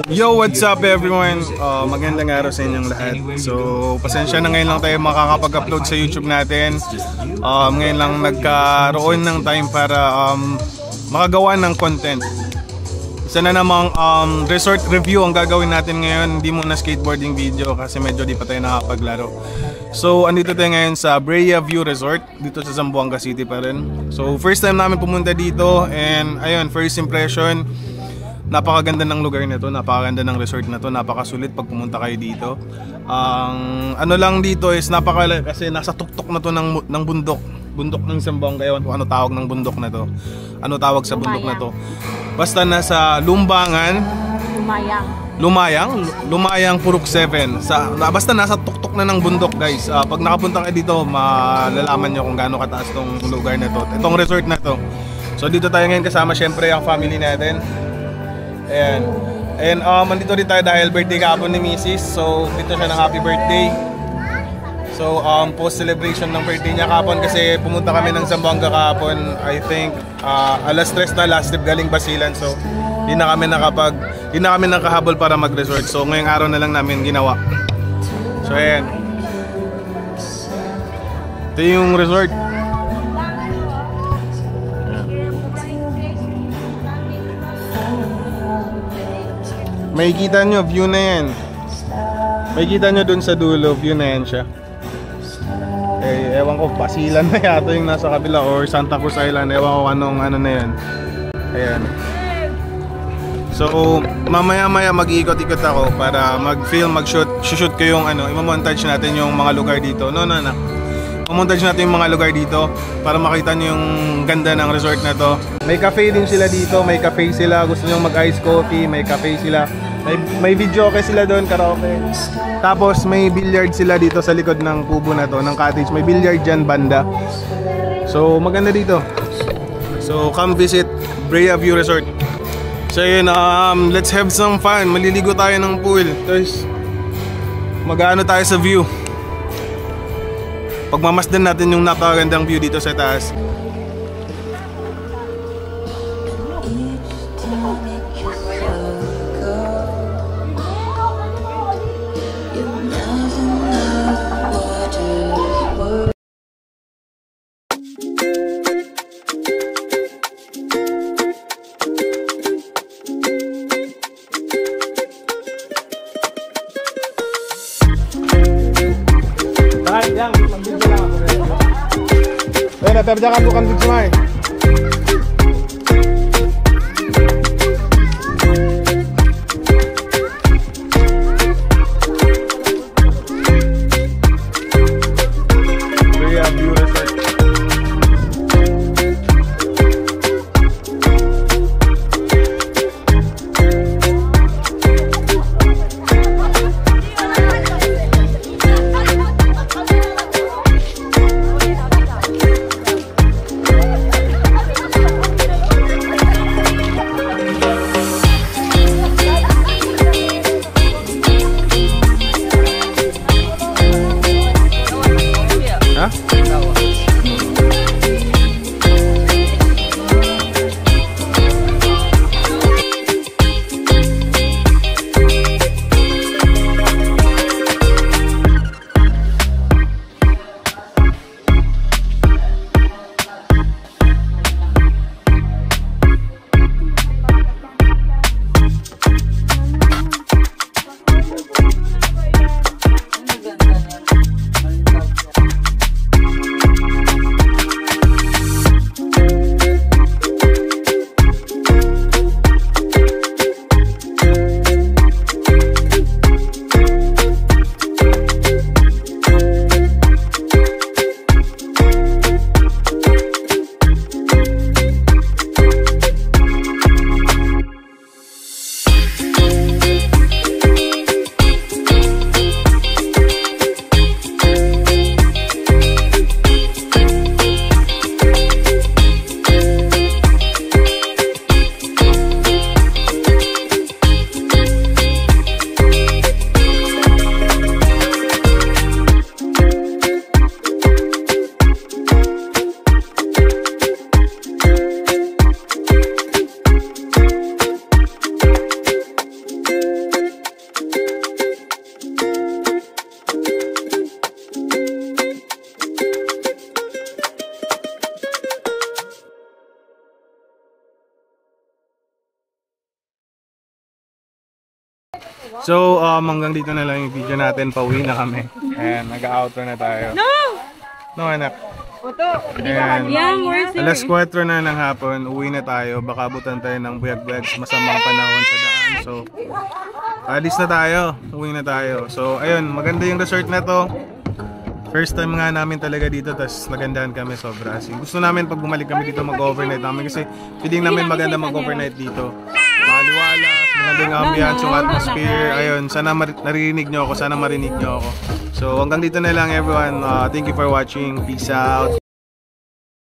Yo, what's up everyone? Magandang araw sa inyong lahat. So, pasensya na, ngayon lang tayo makakapag-upload sa YouTube natin. Ngayon lang nagkaroon ng time para makagawa ng content. Isa na namang resort review ang gagawin natin ngayon. Hindi muna skateboarding video kasi medyo di pa tayo nakapaglaro. So, andito tayo ngayon sa Brea View Resort dito sa Zamboanga City pa rin. So, first time namin pumunta dito and ayun, first impression, napakaganda ng lugar na to, napakaganda ng resort na to, napakasulit pag pumunta kayo dito. Ang ano lang dito is kasi nasa tuktok na to ng bundok ng Zamboanga. Ewan kung ano tawag ng bundok na to. Ano tawag sa bundok na to? Basta nasa Lumayang Purok 7. Basta nasa tuktok na ng bundok, guys. Pag nakapunta kayo dito, malalaman nyo kung gaano kataas tong lugar na to, itong resort na to. So dito tayo ngayon kasama syempre ang family natin. Ayan. And andito rin tayo dahil birthday kahapon ni Mrs. So dito siya ng happy birthday. So post celebration ng birthday niya kahapon kasi pumunta kami ng Zamboanga kahapon. I think alas 3 na last trip galing Basilan. So hindi na kami nakahabol para mag-resort. So ngayong araw na lang namin ginawa. So ayan. Ito yung resort. May kita nyo, view na yan. May kita nyo dun sa dulo, view na yan siya. Eh, ewan ko, Basilan na yata yung nasa kabila or Santa Cruz Island. Ewan ko anong ano na yan. Ayan. So, mamaya-maya mag-iikot-ikot ako para mag-film, mag-shoot ko yung ano, i-montage natin yung mga lugar dito. Montage natin yung mga lugar dito para makita nyo yung ganda ng resort na to. May cafe din sila dito, may cafe sila. Gusto nyo mag-ice coffee, may cafe sila. May video okay sila doon, karaoke. Tapos may billiard sila dito sa likod ng kubo na to, ng cottage. May billiard dyan, banda. So maganda dito. So come visit Brea View Resort. So yun, let's have some fun. Maliligo tayo ng pool. Tapos mag-ano tayo sa view. Pagmamasdan natin yung napakagandang view dito sa taas. Pero jangan bukan di sungai. Brea View Resort. So, hanggang dito na lang yung video natin. Pauwi na kami. Ayan, nag-outro na tayo. No, anak. Ayan. Alas 4 na ng hapon, uwi na tayo. Baka abutan tayo ng buyag-buyag sa masamang panahon sa daan. So, alis na tayo. Uwi na tayo. So, ayun, maganda yung resort na to. First time nga namin talaga dito, tas nagandahan kami sobra. Gusto namin pag bumalik kami dito mag-overnight namin kasi feeling namin maganda mag-overnight dito. Maliwalas, magandang ambiance, yung atmosphere. Ayun, sana narinig nyo ako, sana marinig nyo ako. So hanggang dito na lang everyone. Thank you for watching. Peace out.